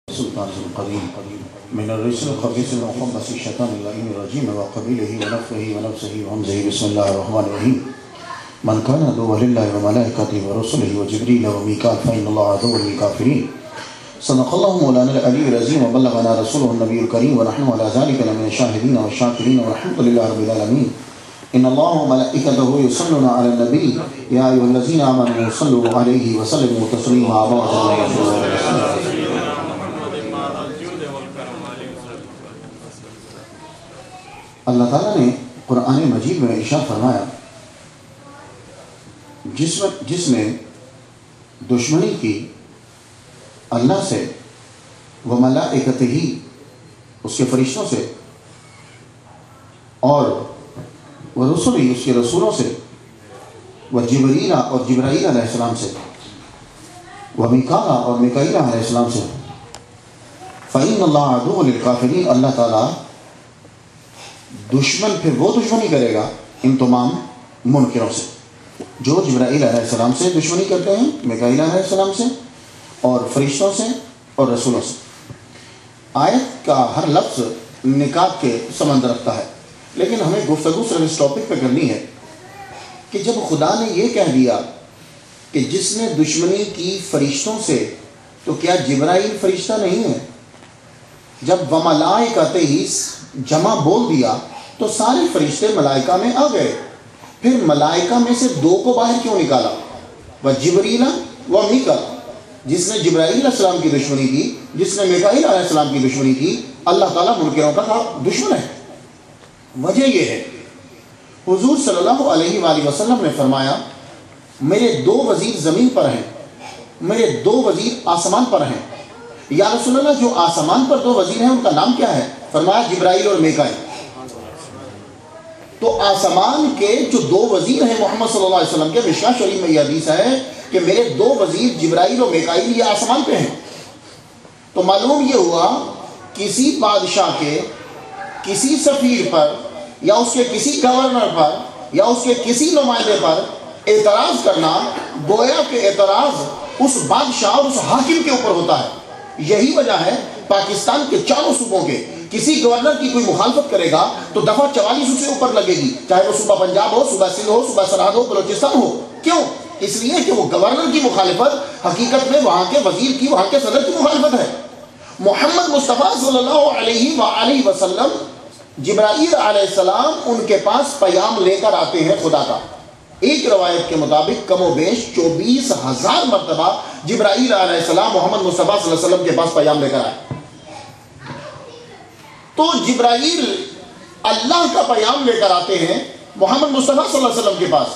سلطان القديم من الرجس الخبيث المخبث الشيطان اللعين الرجيم وقبيله ونفخه ونفسه وهمزه. بسم الله الرحمن الرحيم. من كان عدوا لله وملائكته ورسله وجبريل وميكال فإن الله عدو للكافرين. صدق الله مولانا العلي العظيم وبلغنا رسوله النبي الكريم ونحن على ذلك لمن الشاهدين والشاكرين والحمد لله رب العالمين. إن الله وملائكته يصلون على النبي يا أيها الذين آمنوا صلوا عليه وسلموا تسليما. اللہ تعالیٰ نے قرآن مجید میں ارشاد فرمایا جس نے دشمنی کی اللہ سے و ملائکتہ اس کے فرشتوں سے اور وہ رسول اس کے رسولوں سے وہ جبریل اور جبرائیل علیہ السلام سے وہ میکال اور میکائیل علیہ السلام سے فإن اللہ عدو للکافرین. اللہ تعالیٰ دشمن پھر وہ دشمنی کرے گا ان تمام منکروں سے جو جبرائیل علیہ السلام سے دشمنی کرتے ہیں، میکائیل علیہ السلام سے اور فرشتوں سے اور رسولوں سے. آیت کا ہر لفظ نکات کے سمندر رکھتا ہے، لیکن ہمیں گفتگو صرف اس ٹاپک پہ کرنی ہے کہ جب خدا نے یہ کہہ دیا کہ جس نے دشمنی کی فرشتوں سے، تو کیا جبرائیل فرشتہ نہیں ہے؟ جب وملائکتہ جمع بول دیا تو سارے فرشتے ملائکہ میں آ گئے، پھر ملائکہ میں سے دو کو باہر کیوں نکالا؟ وہ جبریل و میکال. جس نے جبرائیل علیہ السلام کی دشمنی کی، جس نے میکائیل علیہ السلام کی دشمنی کی، اللہ تعالیٰ منکروں کا دشمن ہے. وجہ یہ ہے حضور صلی اللہ علیہ وآلہ وسلم نے فرمایا میرے دو وزیر زمین پر ہیں، میرے دو وزیر آسمان پر ہیں. یا رسول اللہ جو آسمان پر دو وزیر ہیں ان کا نام کیا ہے؟ فرمایا جبرائیل اور میکائیل. تو آسمان کے جو دو وزیر ہیں محمد صلی اللہ علیہ وسلم کے، مشکاہ شریف میں یہ حدیث ہے کہ میرے دو وزیر جبرائیل اور میکائیل یہ آسمان پہ ہیں. تو معلوم یہ ہوا کسی بادشاہ کے کسی سفیر پر یا اس کے کسی گورنر پر یا اس کے کسی نمائندے پر اعتراض کرنا گویا کہ اعتراض اس بادشاہ اور اس حاکم کے اوپر ہوتا ہے. یہی وجہ ہے پاکستان کے چاروں صوبوں کے کسی گورنر کی کوئی مخالفت کرے گا تو دفعہ 44 اسے اوپر لگے گی، چاہے وہ صوبہ پنجاب ہو، صوبہ سندھ ہو، صوبہ سرحد ہو، بلوچستان ہو. کیوں؟ اس لیے کہ وہ گورنر کی مخالفت حقیقت میں وہاں کے وزیر کی، وہاں کے صدر کی مخالفت ہے. محمد مصطفیٰ صلی اللہ علیہ وآلہ وسلم جبرائیل علیہ السلام ان کے پاس پیام لے کر آتے ہیں خدا کا. ایک روایت کے مطابق کم و بیش 24,000 مرتبہ جبرائیل علیہ السلام محمد مصطفیٰ صلی اللہ علیہ وسلم کے پاس پیام لے کر آئے. تو جبرائیل اللہ کا پیام لے کر آتے ہیں محمد مصطفیٰ صلی اللہ علیہ وسلم کے پاس.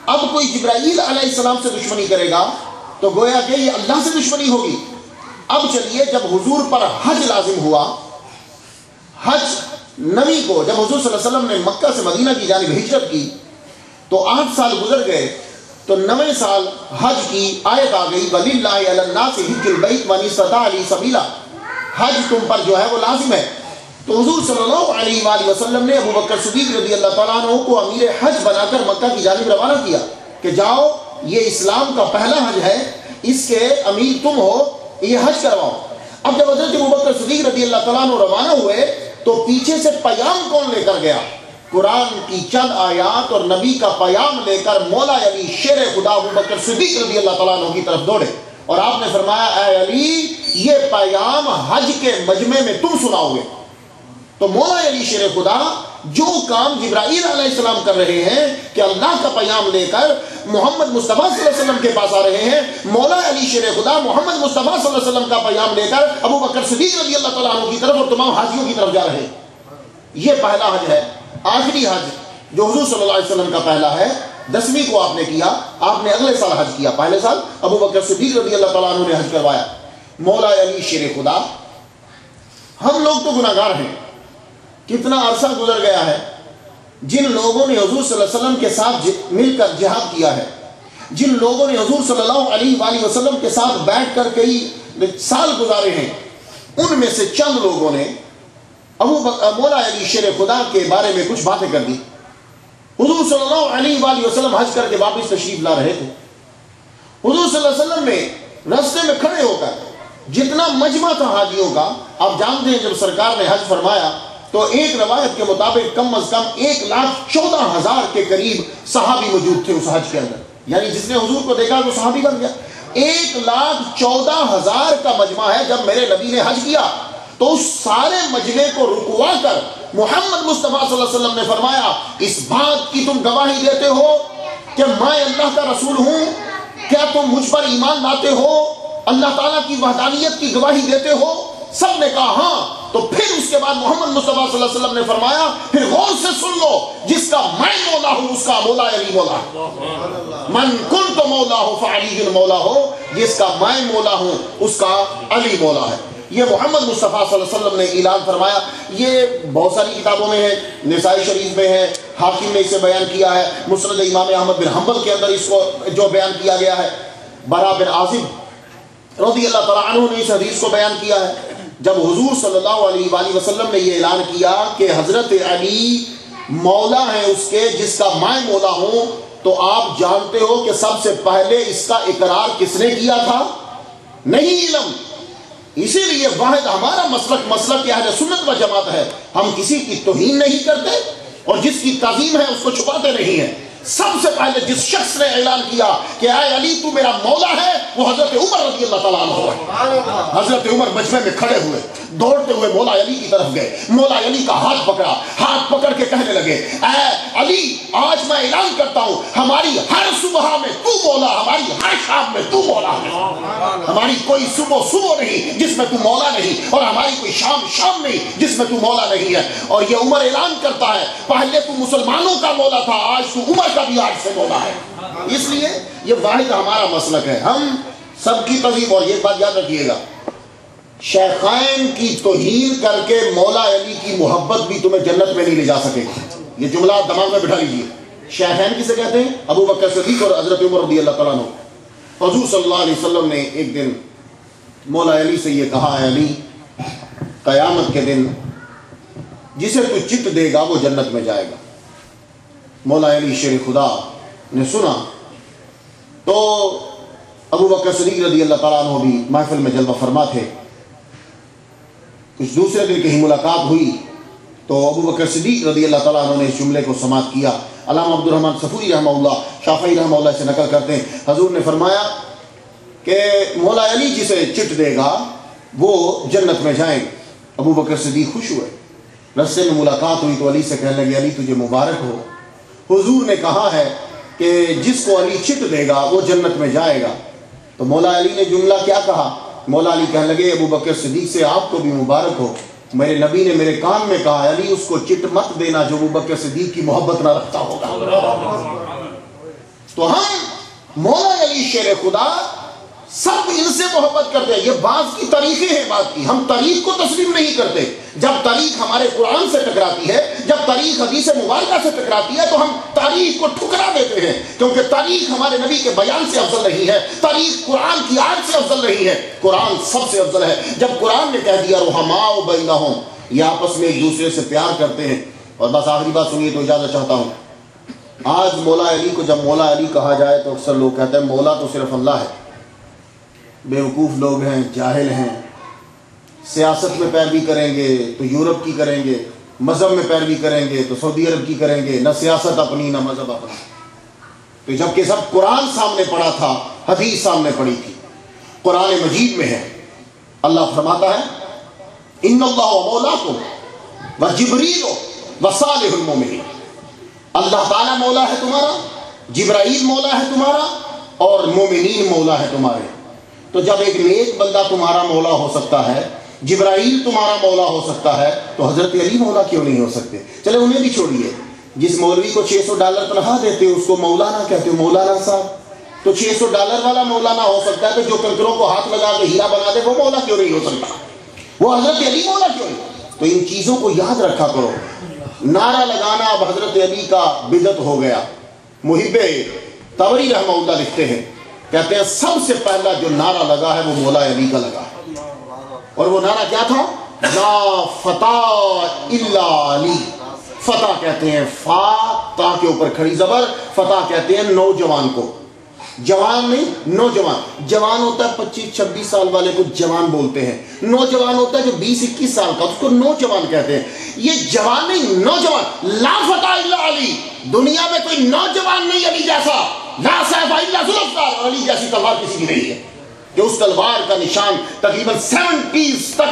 اب کوئی جبرائیل علیہ السلام سے دشمنی کرے گا تو گویا کہ یہ اللہ سے دشمنی ہوگی. اب چلیے جب حضور پر حج لازم ہوا، حج نبی کو جب حضور صلی اللہ علیہ وسلم نے مکہ سے مدینہ کی جانب ہجرت کی تو 8 سال گزر گئے، تو 9ویں سال حج کی آیت آ گئی وَلِلَّهِ عَلَى النَّاسِ حِجُّ الْبَيْتِ مَنِ اسْتَطَاعَ إِلَيْهِ سَبِيلًا. حج تم پر جو ہے وہ لازم ہے. تو حضور صلی اللہ علیہ وآلہ وسلم نے ابو بکر صدیق رضی اللہ تعالیٰ عنہ کو امیر حج بنا کر مکہ کی جانب روانہ کیا کہ جاؤ یہ اسلام کا پہلا حج ہے، اس کے امیر تم ہو، یہ حج کرواؤ. اب جب حضرت ابو بکر صدیق رضی اللہ تعالیٰ عنہ روانہ ہوئے تو پیچھے سے پیام کون لے کر گیا؟ قرآن کی چند آیات اور نبی کا پیام لے کر مولا علی شیر خدا ابو بکر صدیق رضی اللہ تعالیٰ عنہ کی طرف دوڑے اور آپ نے فرمایا اے علی یہ پیام حج کے مجمع میں تم سناؤ گے. تو مولا علی شیر خدا جو کام جبرائیل علیہ السلام کر رہے ہیں کہ اللہ کا پیام لے کر محمد مصطفیٰ صلی اللہ علیہ وسلم کے پاس آ رہے ہیں، مولا علی شیر خدا محمد مصطفیٰ صلی اللہ علیہ وسلم کا پیام لے کر ابو بکر صدیق رضی اللہ تعالیٰ عنہ کی طرف اور تمام حاجیوں کی طرف جا رہے ہیں. یہ پہلا حج ہے. آخری حج جو حضور صلی اللہ علیہ وسلم کا پہلا ہے 10ویں کو آپ نے کیا، آپ نے اگلے سال حج کیا. پہلے سال ابو بکر صدیق رضی اللہ تعالیٰ عنہ نے حج کروایا. مولا علی شیر خدا ہم لوگ تو گناہگار ہیں. کتنا عرصہ گزر گیا ہے جن لوگوں نے حضور صلی اللہ علیہ وسلم کے ساتھ مل کر جہاد کیا ہے، جن لوگوں نے حضور صلی اللہ علیہ وآلہ وسلم کے ساتھ بیٹھ کر کئی سال گزارے ہیں، ان میں سے چند لوگوں نے مولا علی شیر خدا کے بارے میں کچھ باتیں کر دی. حضور صلی اللہ علیہ وآلہ وسلم حج کر کے واپس تشریف لا رہے تھے. حضور صلی اللہ علیہ وسلم نے راستے میں کھڑے ہو کر جتنا مجمع تھا حاجیوں کا، آپ جانتے ہیں جب سرکار نے حج فرمایا تو ایک روایت کے مطابق کم از کم 1,14,000 کے قریب صحابی موجود تھے اس حج کے اندر، یعنی جس نے حضور کو دیکھا تو صحابی بن گیا۔ 1,14,000 کا مجمع ہے۔ جب میرے نبی نے حج کیا تو اس سارے مجمع کو رکوا کر محمد مصطفیٰ صلی اللہ علیہ وسلم نے فرمایا اس بات کی تم گواہی دیتے ہو کہ میں اللہ کا رسول ہوں؟ کیا تم مجھ پر ایمان لاتے ہو؟ اللہ تعالیٰ کی وحدانیت کی گواہی دیتے ہو؟ سب نے کہا ہاں۔ تو پھر اس کے بعد محمد مصطفیٰ صلی اللہ علیہ وسلم نے فرمایا پھر غور سے سن لو، جس کا میں مولا ہوں اس کا مولا علی مولا ہے۔ من کنت مولا ہو فعلی مولا ہو، جس کا میں مولا ہوں اس کا علی مولا ہے۔ یہ محمد مصطفیٰ صلی اللہ علیہ وسلم نے اعلان فرمایا۔ یہ بہت ساری کتابوں میں ہے، نسائی شریف میں ہے، حاکم نے اسے بیان کیا ہے، مسند امام احمد بن حنبل کے اندر اس کو جو بیان کیا گیا ہے۔ برا بن عازب رضی اللہ تعالیٰ عنہ نے اس حدیث کو بیان کیا ہے، جب حضور صلی اللہ علیہ وآلہ وسلم نے یہ اعلان کیا کہ حضرت علی مولا ہے اس کے جس کا میں مولا ہوں، تو آپ جانتے ہو کہ سب سے پہلے اس کا اقرار کس نے کیا تھا؟ نہیں علم۔ اسی لیے واحد ہمارا مسلک اہل سنت و جماعت ہے، ہم کسی کی توہین نہیں کرتے اور جس کی تعظیم ہے اس کو چھپاتے نہیں ہیں۔ سب سے پہلے جس شخص نے اعلان کیا کہ اے علی تو میرا مولا ہے وہ حضرت عمر رضی اللہ تعالیٰ عنہ ہے۔ حضرت عمر مجمع میں کھڑے ہوئے، دوڑتے ہوئے مولا علی کی طرف گئے، مولا علی کا ہاتھ پکڑا، ہاتھ پکڑ کے کہنے لگے اے علی آج میں اعلان کرتا ہوں ہماری ہر صبح میں تو مولا، ہماری ہر شام میں تو مولا ہے۔ ہماری کوئی صبح نہیں جس میں تو مولا نہیں، اور ہماری کوئی شام نہیں جس میں تو مولا نہیں ہے۔ اور یہ عمر اعلان کرتا ہے پہلے تو مسلمانوں کا مولا تھا، آج تو عمر کا بھی آج سے مولا ہے۔ اس لیے یہ واحد ہمارا مسلک ہے، ہم سب کی تہذیب۔ اور یہ بات یاد رکھیے گا، شیخین کی توہین کر کے مولا علی کی محبت بھی تمہیں جنت میں نہیں لے جا سکے گی۔ یہ جملہ آپ دماغ میں بٹھا لیجیے۔ شیخین کسے کہتے ہیں؟ ابو بکر صدیق اور حضرت عمر رضی اللہ تعالیٰ عنہ۔ حضور صلی اللہ علیہ وسلم نے ایک دن مولا علی سے یہ کہا ہے علی قیامت کے دن جسے تو چت دے گا وہ جنت میں جائے گا۔ مولا علی شیر خدا نے سنا تو ابو بکر صدیق رضی اللہ تعالیٰ عنہ بھی محفل میں جلوہ فرما تھے۔ کچھ دوسرے دن کہیں ملاقات ہوئی تو ابو بکر صدیق رضی اللہ تعالیٰ عنہ نے اس جملے کو سماعت کیا۔ علامہ عبد الرحمن صفوری رحمہ اللہ، شافعی رحمہ اللہ سے نقل کرتے ہیں حضور نے فرمایا کہ مولا علی جسے چٹ دے گا وہ جنت میں جائیں گے۔ ابو بکر صدیق خوش ہوئے، رستے میں ملاقات ہوئی تو علی سے کہنے لگے علی تجھے مبارک ہو، حضور نے کہا ہے کہ جس کو علی چٹ دے گا وہ جنت میں جائے گا۔ تو مولا علی نے جملہ کیا کہا؟ مولا علی کہنے لگے ابو بکر صدیق سے آپ کو بھی مبارک ہو، میرے نبی نے میرے کان میں کہا علی اس کو چٹ مت دینا جو ابو بکر صدیق کی محبت نہ رکھتا ہوگا۔ تو ہم مولا علی شیر خدا سب ان سے محبت کرتے ہیں۔ یہ بعض کی تاریخیں ہیں بات کی، ہم تاریخ کو تسلیم نہیں کرتے۔ جب تاریخ ہمارے قرآن سے ٹکراتی ہے، جب تاریخ حدیث مبارکہ سے ٹکراتی ہے تو ہم تاریخ کو ٹھکرا دیتے ہیں، کیونکہ تاریخ ہمارے نبی کے بیان سے افضل نہیں ہے، تاریخ قرآن کی آیت سے افضل نہیں ہے، قرآن سب سے افضل ہے۔ جب قرآن نے کہہ دیا رحماء بینہم، یہ آپس میں ایک دوسرے سے پیار کرتے ہیں۔ اور بس آخری بات سنیے تو اجازت چاہتا ہوں۔ آج مولا علی کو جب مولا علی کہا جائے تو اکثر لوگ کہتے ہیں مولا تو صرف اللہ ہے۔ بیوقوف لوگ ہیں، جاہل ہیں، سیاست میں پیروی کریں گے تو یورپ کی کریں گے، مذہب میں پیروی کریں گے تو سعودی عرب کی کریں گے، نہ سیاست اپنی نہ مذہب اپنا۔ تو جب کہ سب قرآن سامنے پڑا تھا، حدیث سامنے پڑی تھی، قرآن مجید میں ہے، اللہ فرماتا ہے ان اللہ مولاکم وجبریل وصالح المومنین، اللہ تعالیٰ مولا ہے تمہارا، جبرائیل مولا ہے تمہارا اور مومنین مولا ہے تمہارے۔ تو جب ایک نیک بندہ تمہارا مولا ہو سکتا ہے، جبرائیل تمہارا مولا ہو سکتا ہے، تو حضرت علی مولا کیوں نہیں ہو سکتے؟ چلے انہیں بھی چھوڑیے، جس مولوی کو $600 تنخواہ دیتے اس کو مولانا کہتے ہو، مولانا صاحب، تو $600 والا مولانا ہو سکتا ہے، تو جو کنکروں کو ہاتھ لگا کے ہیرا بنا دے وہ مولا کیوں نہیں ہو سکتا؟ وہ حضرت علی مولا کیوں نہیں؟ تو ان چیزوں کو یاد رکھا کرو۔ نعرہ لگانا اب حضرت علی کا بدعت ہو گیا۔ محب طبری رحمہ اللہ لکھتے ہیں، کہتے ہیں سب سے پہلا جو نعرہ لگا ہے وہ مولا علی کا لگا ہے، اور وہ نعرہ کیا تھا؟ لا فتح الا علی۔ فتح کہتے ہیں فا تا کے اوپر کھڑی زبر، فتح کہتے ہیں نوجوان کو، جوان نہیں نوجوان. جوان ہوتا ہے 25-26 سال والے کو جوان بولتے ہیں. نوجوان ہوتا ہے جو 20-21 سال کا, اس کو نوجوان کہتے ہیں. یہ جوان نہیں نوجوان. لا فتح الا علی, دنیا میں کوئی نوجوان نہیں علی جیسا. لا سیف الا ذوالفقار, علی جیسی تلوار کسی کی نہیں ہے. کہ اس تلوار کا نشان تقریباً 70s تک